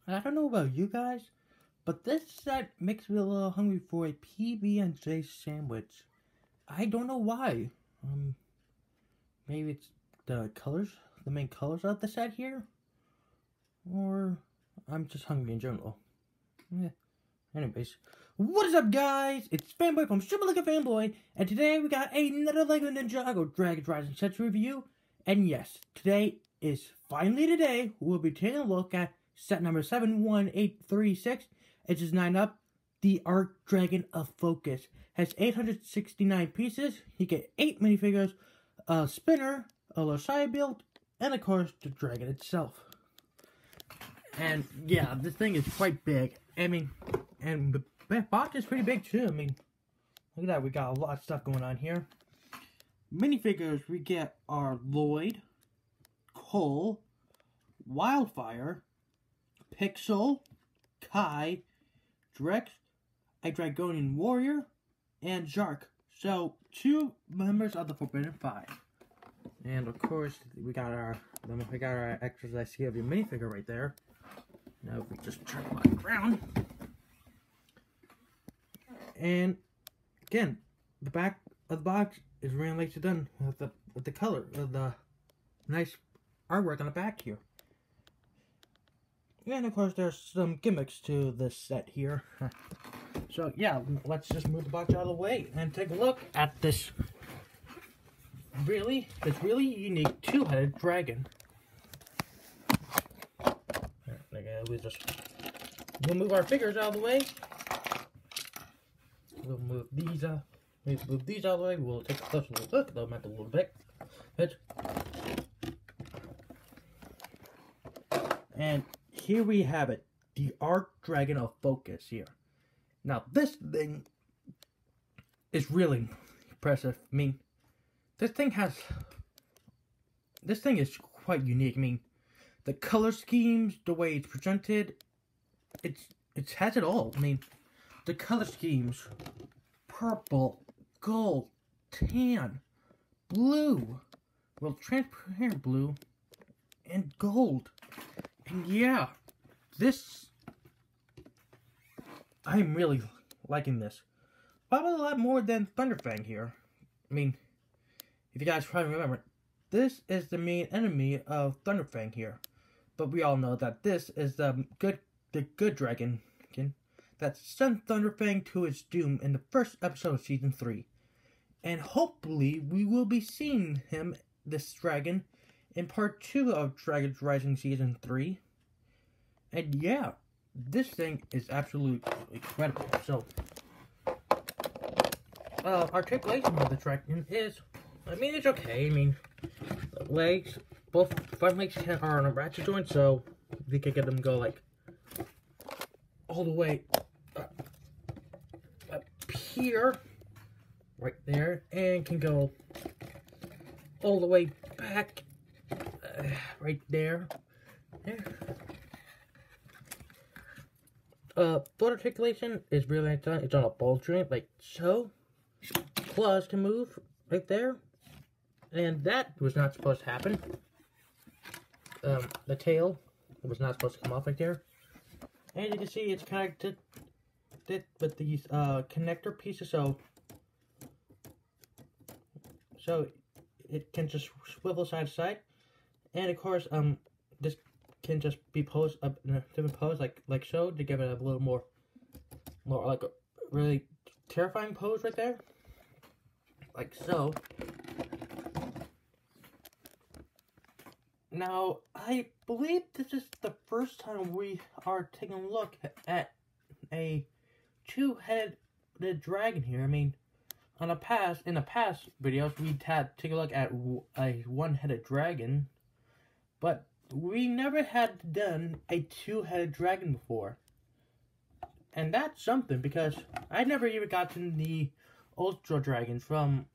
I don't know about you guys, but this set makes me a little hungry for a PB&J sandwich. I don't know why. Maybe it's the colors, the main colors of the set here, or I'm just hungry in general. Yeah. Anyways, what is up, guys? It's Fanboy from Super Like a Fanboy, and today we got another LEGO Ninjago Dragon's Rising set to review. And yes, today is finally the day we'll be taking a look at set number 71836. It's just 9 up. The Arc Dragon of Focus has 869 pieces. You get 8 minifigures, a spinner, a little side build, and of course the dragon itself. And yeah, this thing is quite big. I mean, and the box is pretty big too. I mean, look at that. We got a lot of stuff going on here. Minifigures we get are Lloyd, Cole, Wildfire, Pixel, Kai, Drex, a Dragonian Warrior, and Jark. So 2 members of the Forbidden 5. And of course, we got our extras I see of your minifigure right there. Now if we just turn it around. And again, the back of the box is really nicely done with the color of the nice artwork on the back here. And of course there's some gimmicks to this set here. So yeah, let's just move the box out of the way and take a look at this really unique 2-headed dragon. We'll move our figures out of the way. We'll move these out of the way. We'll take a closer look at them a little bit. And here we have it, the Arc Dragon of Focus here. Now this thing is really impressive. I mean, this thing is quite unique. I mean, the color schemes, the way it's presented, it has it all. I mean, the color schemes, purple, gold, tan, blue, well, transparent blue, and gold. And yeah, I'm really liking this. Probably a lot more than Thunderfang here. I mean, if you guys probably remember, this is the main enemy of Thunderfang here. But we all know that this is the good dragon that sent Thunderfang to its doom in the first episode of Season 3. And hopefully we will be seeing this dragon, in Part 2 of Dragon's Rising Season 3. And yeah, this thing is absolutely incredible. So, articulation of the dragon is, I mean, it's okay. I mean, the legs, both front legs are on a ratchet joint, so we could get them go like all the way up here, right there, and can go all the way back right there. Foot articulation is really nice done. It's on a ball joint, like so. Claws can move right there, and that was not supposed to happen. The tail was not supposed to come off right there. And you can see it's connected with these connector pieces, so it can just swivel side to side. And of course, this can just be posed up in a different pose, like so, to give it a little more like a really terrifying pose right there, like so. Now, I believe this is the first time we are taking a look at a 2-headed dragon here. I mean, in the past videos, we'd had to take a look at a 1-headed dragon, but we never had done a 2-headed dragon before. And that's something, because I never even gotten the Ultra Dragon from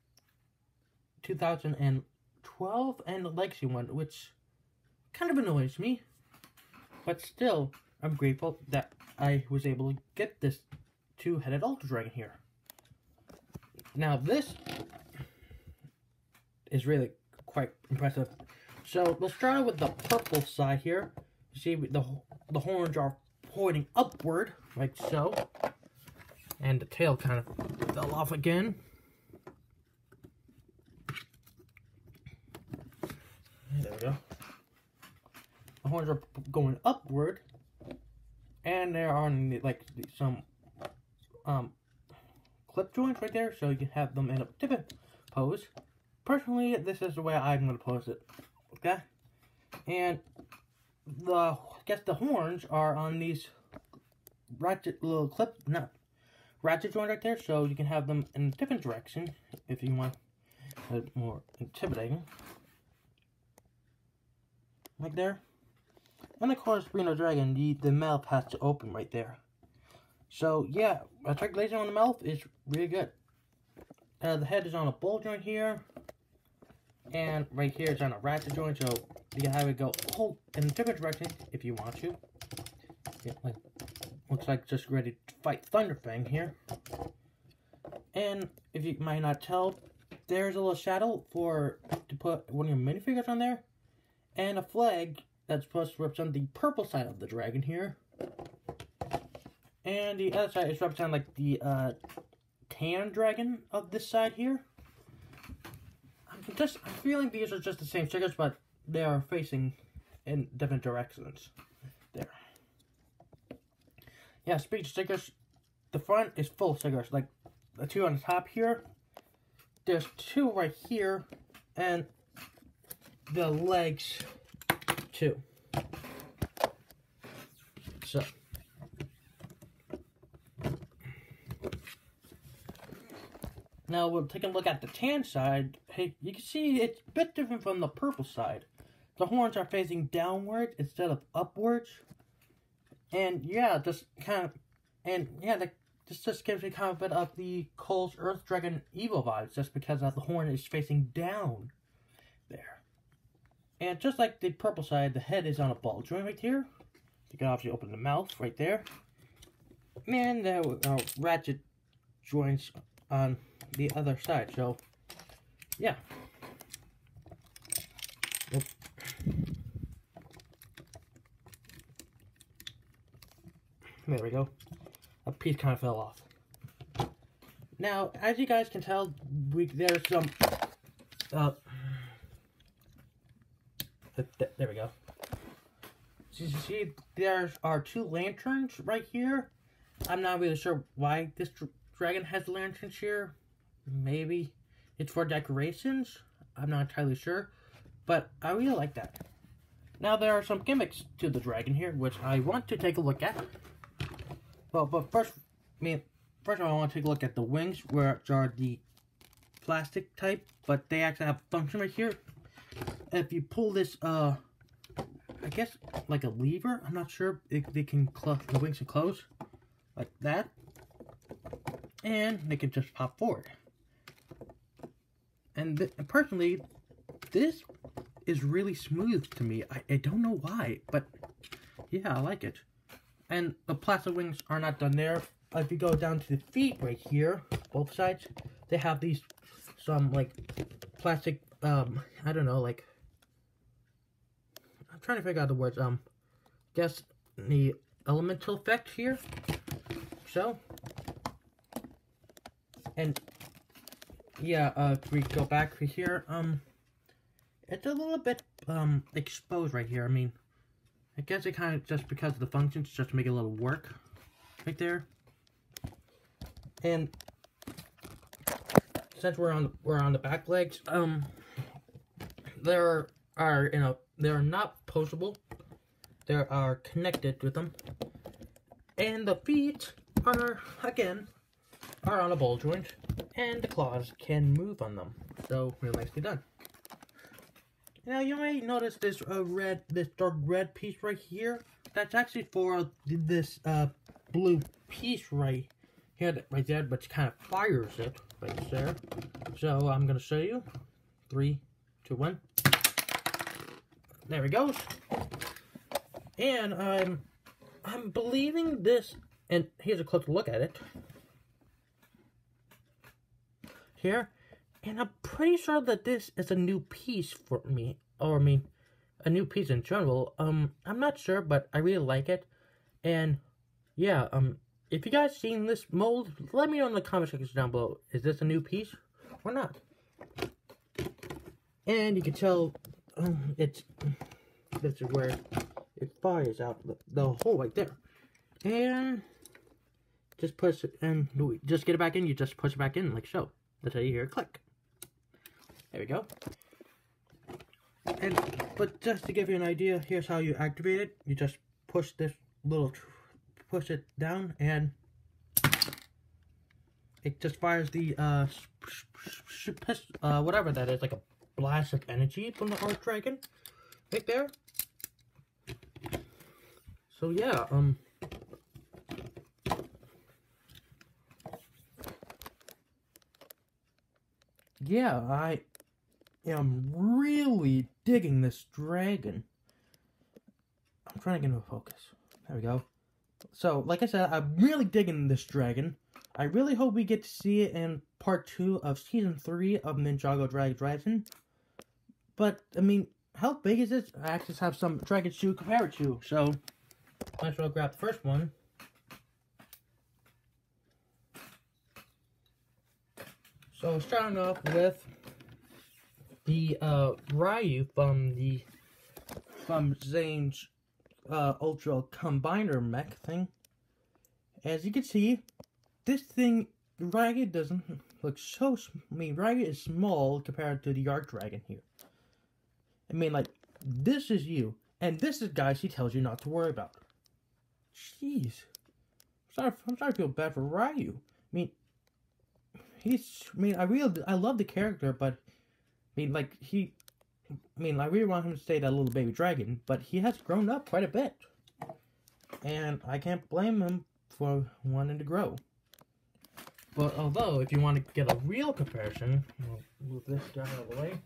2012 and the Legacy one, which kind of annoys me. But still, I'm grateful that I was able to get this 2-headed Ultra Dragon here. Now this is really quite impressive. So let's start with the purple side here. You see the horns are pointing upward, like so. And the tail kind of fell off again. There we go. The horns are going upward, and there are like some clip joints right there, so you can have them in a different pose. Personally, this is the way I'm going to pose it. Okay, and I guess the horns are on these ratchet little ratchet joint right there, so you can have them in a different direction if you want it more intimidating. Like there. And of course, being a dragon, the mouth has to open right there. So yeah, articulation on the mouth is really good. The head is on a ball joint here. And right here it's on a ratchet joint, so you can have it go in a different direction if you want to. Yeah, like, looks like just ready to fight Thunderfang here. And if you might not tell, there's a little shadow to put one of your minifigures on there. And a flag that's supposed to represent the purple side of the dragon here. And the other side is representing like the tan dragon of this side here. I'm feeling these are just the same stickers, but they are facing in different directions. There. Yeah, speaking of stickers, the front is full of stickers. Like the two on the top here. There's two right here, and the legs too. So now we'll take a look at the tan side. Hey, you can see it's a bit different from the purple side. The horns are facing downwards instead of upwards. And yeah, this just gives me kind of a bit of the Cole's Earth Dragon Evil vibes, just because the horn is facing down there. And just like the purple side, the head is on a ball joint right here. You can obviously open the mouth right there. And there are ratchet joints on the other side. So, yeah. Yep. There we go. A piece kind of fell off. Now, as you guys can tell, there's some... there we go. So you see, there are two lanterns right here. I'm not really sure why this dragon has lanterns here. Maybe it's for decorations. I'm not entirely sure. But I really like that. Now, there are some gimmicks to the dragon here, which I want to take a look at. Well, but first of all, I want to take a look at the wings, which are the plastic type, but they actually have a function right here. If you pull this, I guess, like a lever, I'm not sure, the wings can close, like that, and they can just pop forward. And personally, this is really smooth to me. I don't know why, but yeah, I like it. And the plastic wings are not done there. If you go down to the feet right here, both sides, they have these, some, like, plastic, I don't know, like, I'm trying to figure out the words, guess the elemental effect here, so, and, yeah, if we go back here, it's a little bit, exposed right here. I mean, I guess it kind of, just because of the functions, just to make it a little work, right there. And since we're on the back legs, they're not posable. They are connected with them, and the feet are on a ball joint, and the claws can move on them. So really nicely done. Now you may notice this dark red piece right here. That's actually for this blue piece right here, which kind of fires it right there. So I'm gonna show you. 3, 2, 1. There it goes. And I'm believing this, and here's a closer look at it. Here. And I'm pretty sure that this is a new piece for me. Or I mean, a new piece in general. I'm not sure, but I really like it. And yeah, if you guys seen this mold, let me know in the comment section down below. Is this a new piece or not? And you can tell, this is where it fires out the hole right there. And just push it, and just get it back in. You just push it back in like so. That's how you hear a click. There we go. But just to give you an idea, here's how you activate it. You just push this push it down, and it just fires the whatever that is, like a blast of energy from the Arc Dragon, right there. So yeah, yeah, I am really digging this dragon. I'm trying to get into focus. There we go. So, like I said, I'm really digging this dragon. I really hope we get to see it in part 2 of season 3 of Ninjago Dragon. But, I mean, how big is this? I actually have some dragons to compare it to, so might as well grab the first one. So, starting off with the Ryu from Zane's Ultra Combiner mech thing. As you can see, this thing, Ryu doesn't look so. I mean, Ryu is small compared to the Arc Dragon here. I mean, like, this is you, and this is guys he tells you not to worry about. Jeez, I'm starting to feel bad for Ryu. I mean, I love the character, but I mean, like, I really want him to stay that little baby dragon, but he has grown up quite a bit. And I can't blame him for wanting to grow. But although, if you want to get a real comparison, we'll move this guy out of the way.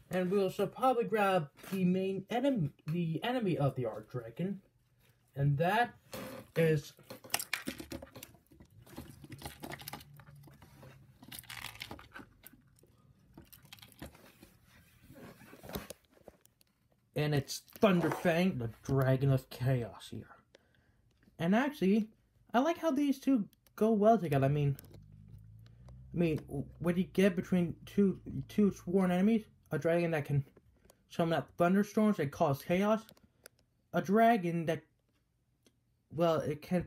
And we'll probably grab the main enemy of the Arc Dragon. And that is and it's Thunderfang, the Dragon of Chaos here. And actually, I like how these two go well together. I mean, what you get between two sworn enemies, a dragon that can summon out thunderstorms and cause chaos, a dragon that, well, it can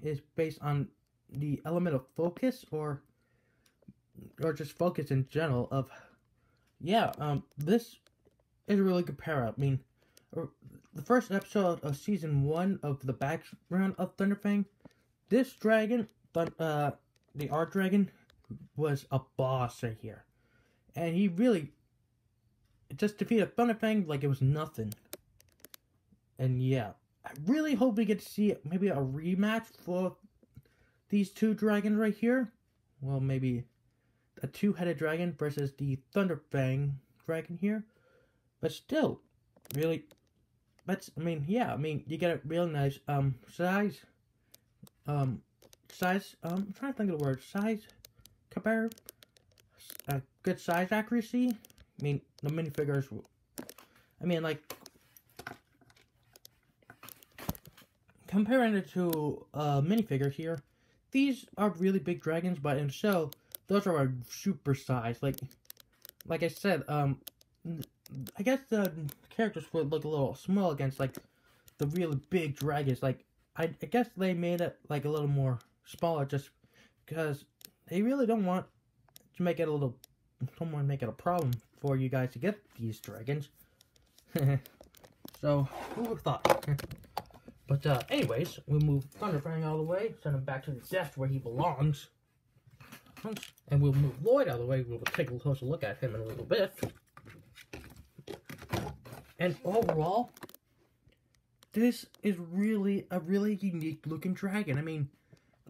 is based on the element of focus or just focus in general. This is a really good pair up. I mean, the first episode of season 1 of the background of Thunderfang, this dragon, the Arc Dragon, was a boss right here. And he really just defeated Thunderfang like it was nothing. And yeah, I really hope we get to see maybe a rematch for these two dragons right here. Well, maybe a two-headed dragon versus the Thunderfang dragon here. But still, really, you get a real nice, size, I'm trying to think of the word, size, compare, good size accuracy. I mean, the minifigures, comparing it to a minifigure here, these are really big dragons, but in show, those are super size. Like I said, I guess the characters would look a little small against, like, the really big dragons. Like, I guess they made it, like, a little more smaller just because they really don't want to make it a problem for you guys to get these dragons. So, who would have thought? But, anyways, we'll move Thunderfang out of the way, send him back to the desk where he belongs. And we'll move Lloyd out of the way. We'll take a closer look at him in a little bit. And overall, this is really a really unique looking dragon. I mean,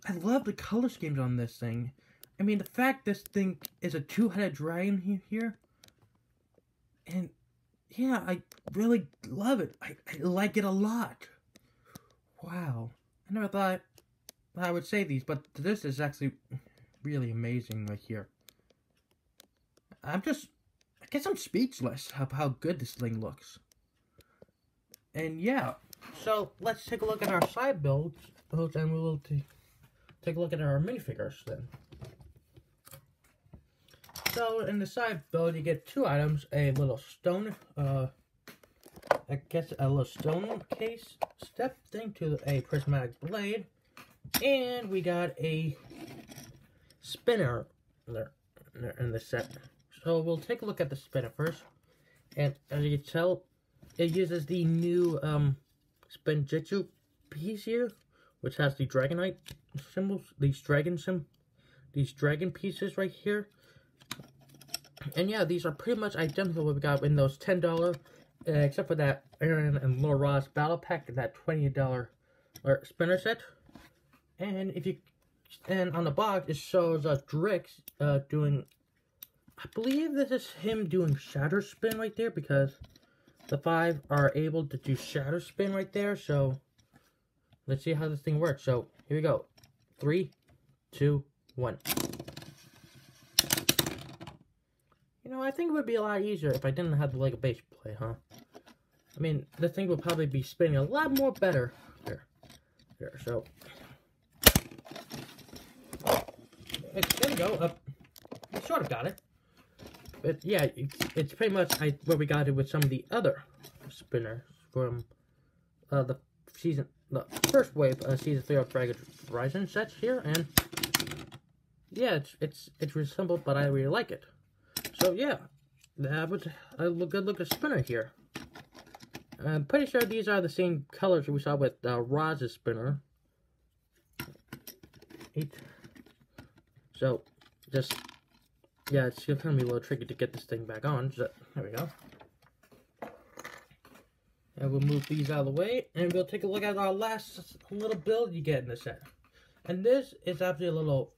I love the color schemes on this thing. I mean, the fact this thing is a two-headed dragon here. And, yeah, I really love it. I like it a lot. Wow. I never thought I would say these, but this is actually really amazing right here. I guess I'm speechless of how good this thing looks. And yeah, so let's take a look at our side builds, and we'll take a look at our minifigures then. So in the side build, you get 2 items: a little stone, I guess a little stone case step thing to a prismatic blade, and we got a spinner there in the set. So we'll take a look at the spinner first, and as you can tell, it uses the new Spinjitzu piece here, which has the Dragonite symbols, these dragon pieces right here. And yeah, these are pretty much identical to what we got in those $10, except for that Aaron and Laura's battle pack, that $20 spinner set. And on the box it shows Drix doing, I believe this is him doing shatter spin right there, because the 5 are able to do shatter spin right there. So let's see how this thing works. So here we go. 3, 2, 1. You know, I think it would be a lot easier if I didn't have the Lego base plate, huh? I mean, this thing would probably be spinning a lot more better. There, so. There we go. I sort of got it. But yeah, it's pretty much what we got it with some of the other spinners from the first wave season 3 of Dragon Horizon sets here, and yeah, it's resembled, but I really like it. So yeah, that was a good look at spinner here. I'm pretty sure these are the same colors we saw with Roz's spinner. So just. Yeah, it's going to be a little tricky to get this thing back on. So, there we go. And we'll move these out of the way, and we'll take a look at our last little build you get in the set. And this is actually a little,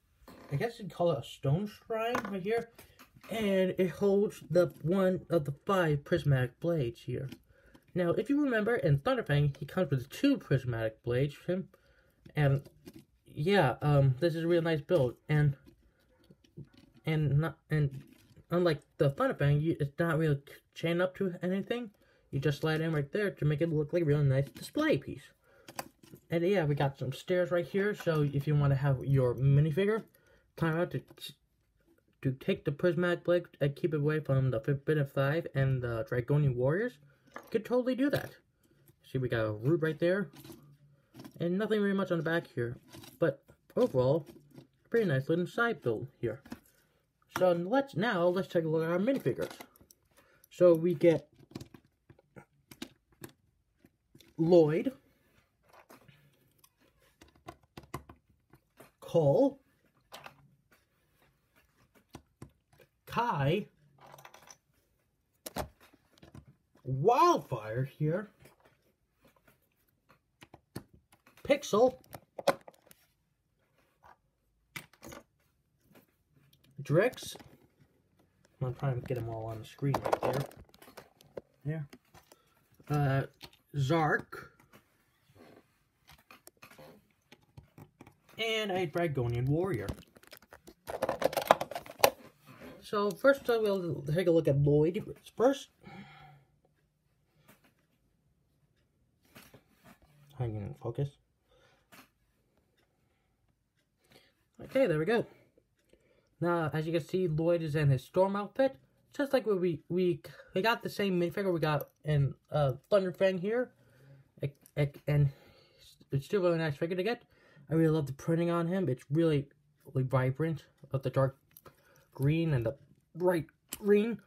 I guess you'd call it a stone shrine right here. And it holds the one of the 5 prismatic blades here. Now, if you remember, in Thunderfang, he comes with 2 prismatic blades for him. And, yeah, this is a real nice build. And unlike the Thunderfang, it's not really chained up to anything. You just slide in right there to make it look like a really nice display piece. And yeah, we got some stairs right here, so if you want to have your minifigure climb out to take the prismatic blade and keep it away from the Forbidden 5 and the Dragonian Warriors, you could totally do that. See, we got a root right there, and nothing very much on the back here. But overall, pretty nice little side build here. So let's take a look at our minifigures. So we get Lloyd, Cole, Kai, Wildfire here, Pixel, Drix. I'm trying to get them all on the screen right there. There. Zark. And a Dragonian Warrior. So first we'll take a look at Lloyd first. Hang in focus. Okay, there we go. Now, as you can see, Lloyd is in his storm outfit, just like what we got the same minifigure we got in Thunderfang here, and it's still a really nice figure to get. I really love the printing on him. It's really vibrant, of the dark green and the bright green.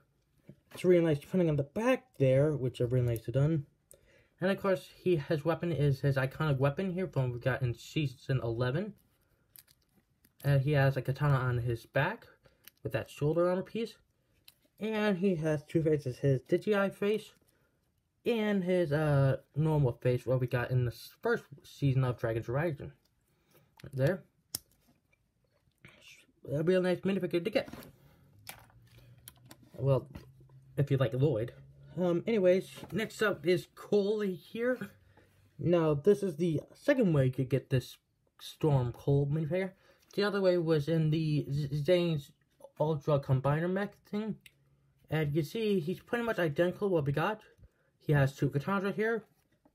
It's really nice printing on the back there, which are really nicely done. And of course, his weapon is his iconic weapon here from we got in season 11. He has a katana on his back with that shoulder armor piece. And he has 2 faces, his Digi-Eye face and his normal face, what we got in the first season of Dragon's Horizon. Right there. A real nice minifigure to get. Well, if you like Lloyd. Anyways, next up is Cole here. Now, this is the second way you could get this Storm Cole minifigure. The other way was in the Zane's Ultra Combiner Mech thing. And you see, he's pretty much identical to what we got. He has 2 katanas right here.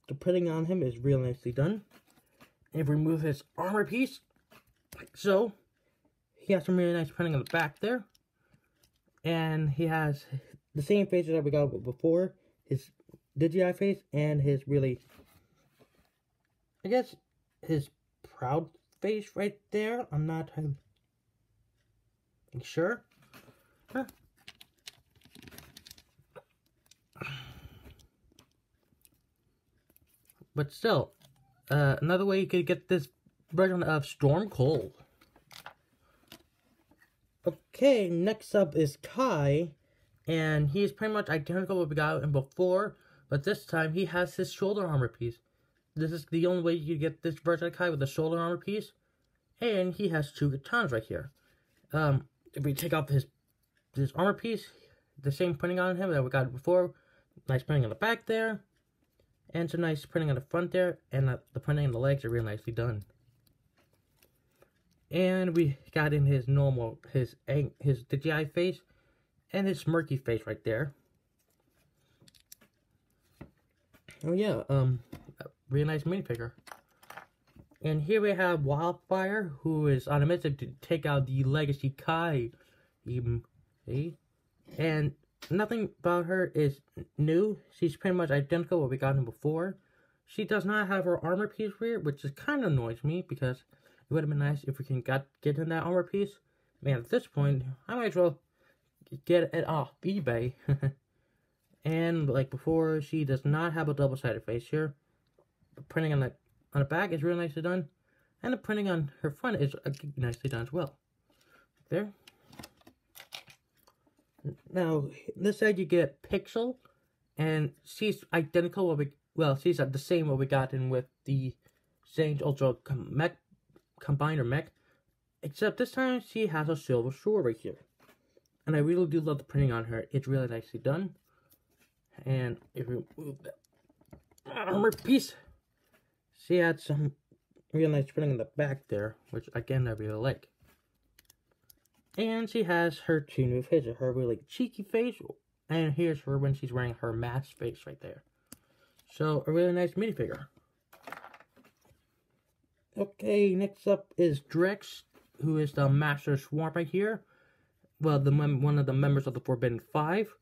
The printing on him is real nicely done. And if we remove his armor piece, like so, he has some really nice printing on the back there. And he has the same faces that we got before. His Digi face and his really, I guess, his proud face right there. I'm not sure. Huh. But still, another way you could get this version of Storm Cold. Okay, next up is Kai, and he's pretty much identical to what we got in before, but this time he has his shoulder armor piece. This is the only way you can get this version of Kai with the shoulder armor piece, and he has 2 katanas right here. If we take off his armor piece, the same printing on him that we got before, nice printing on the back there, and some nice printing on the front there, and the printing on the legs are really nicely done. And we got in his normal, his Digi face, and his smirky face right there. Oh yeah, a really nice minifigure. And here we have Wildfire, who is on a mission to take out the Legacy Kai. And nothing about her is new. She's pretty much identical to what we got in before. She does not have her armor piece here, which just kind of annoys me, because it would have been nice if we can get in that armor piece. Man, at this point, I might as well get it off eBay. And like before, she does not have a double-sided face here. The printing on the back is really nicely done, and the printing on her front is nicely done as well. There. Now, this side you get Pixel, and she's identical. She's the same what we got in with the Sage Ultra Combiner Mech, except this time she has a silver sword right here. And I really do love the printing on her. It's really nicely done. And if we move that armor piece, she had some real nice printing in the back there, which again I really like. And she has her 2 new faces, her really cheeky face, and here's her when she's wearing her mask face right there. So a really nice minifigure. Okay, next up is Drex, who is the Master Swarm right here. Well, one of the members of the Forbidden Five.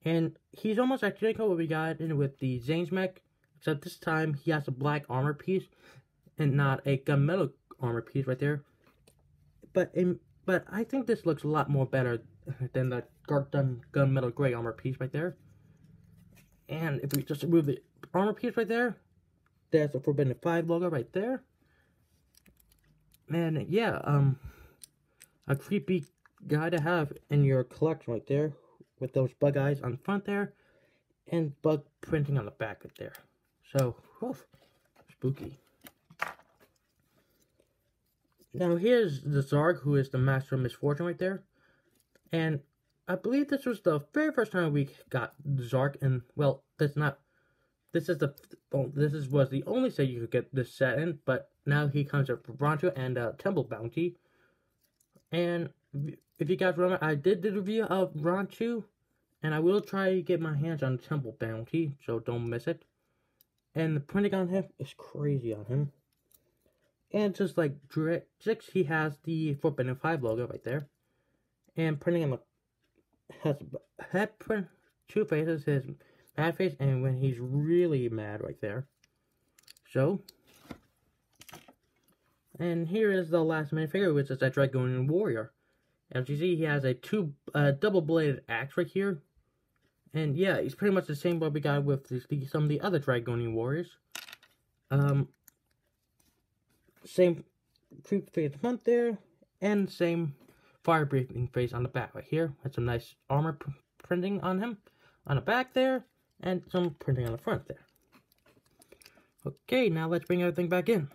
And he's almost identical to what we got in with the Zane's mech, except this time he has a black armor piece and not a gunmetal armor piece right there. But I think this looks a lot more better than the gunmetal gray armor piece right there. And if we just remove the armor piece right there, there's the Forbidden Five logo right there. And yeah, a creepy guy to have in your collection right there, with those bug eyes on the front there, and bug printing on the back right there. So, whew, spooky. Now here's the Zarg, who is the Master of Misfortune right there. And I believe this was the very first time we got the Zarg, and well, was the only set you could get this set in, but now he comes up for Bronto and Temple Bounty. And if you guys remember, I did the review of Ronchu, and I will try to get my hands on Temple Bounty, so don't miss it. And the printing on him is crazy on him. And just like Drix, he has the Forbidden 5 logo right there. And printing on the has head print, 2 faces, his mad face, and when he's really mad right there. So, and here is the last minifigure, which is a Dragonian Warrior. As you see, he has a double-bladed axe right here. And yeah, he's pretty much the same what we got with some of the other Dragonian Warriors. Same creep face front there, and same fire-breathing face on the back right here. With some nice armor printing on him on the back there, and some printing on the front there. Okay, now let's bring everything back in.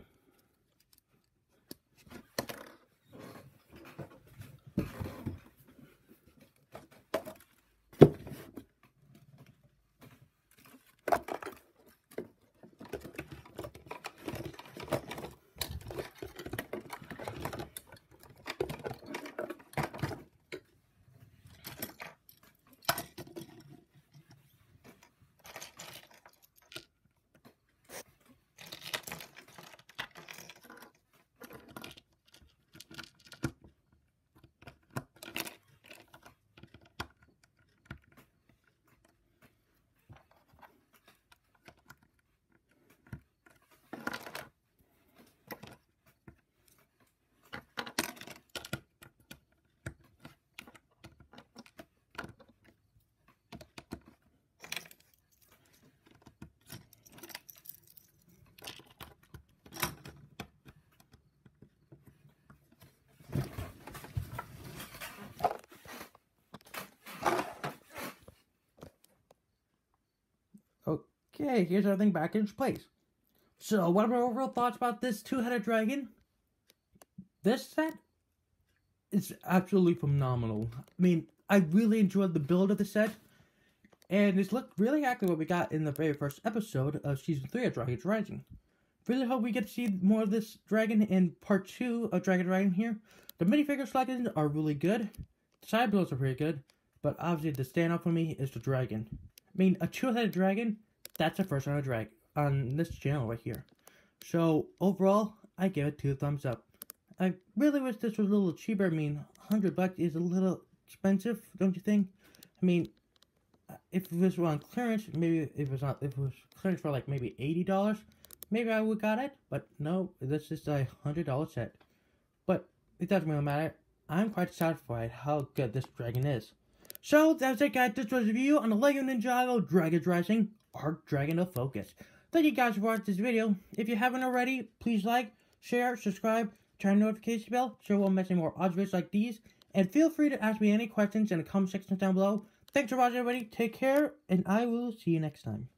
Okay, here's everything back in its place. So, what are my overall thoughts about this two-headed dragon? This set is absolutely phenomenal. I mean, I really enjoyed the build of the set. And this looked really exactly what we got in the very first episode of Season 3 of Dragon Age Rising. Really hope we get to see more of this dragon in Part 2 of Dragon Rising here. The minifigure selections are really good. The side builds are pretty good. But obviously the standout for me is the dragon. I mean, a two-headed dragon, that's the first on a dragon on this channel right here. So, overall, I give it 2 thumbs up. I really wish this was a little cheaper. I mean, $100 is a little expensive, don't you think? I mean, if this were on clearance, maybe if it was clearance for like maybe $80, maybe I would got it. But no, this is a $100 set. But it doesn't really matter. I'm quite satisfied how good this dragon is. So that's it, guys. This was a review on the LEGO Ninjago Dragon Age Rising Arc Dragon of Focus. Thank you guys for watching this video. If you haven't already, please like, share, subscribe, turn the notification bell so you won't miss any more odd videos like these. And feel free to ask me any questions in the comment section down below. Thanks for watching, everybody. Take care, and I will see you next time.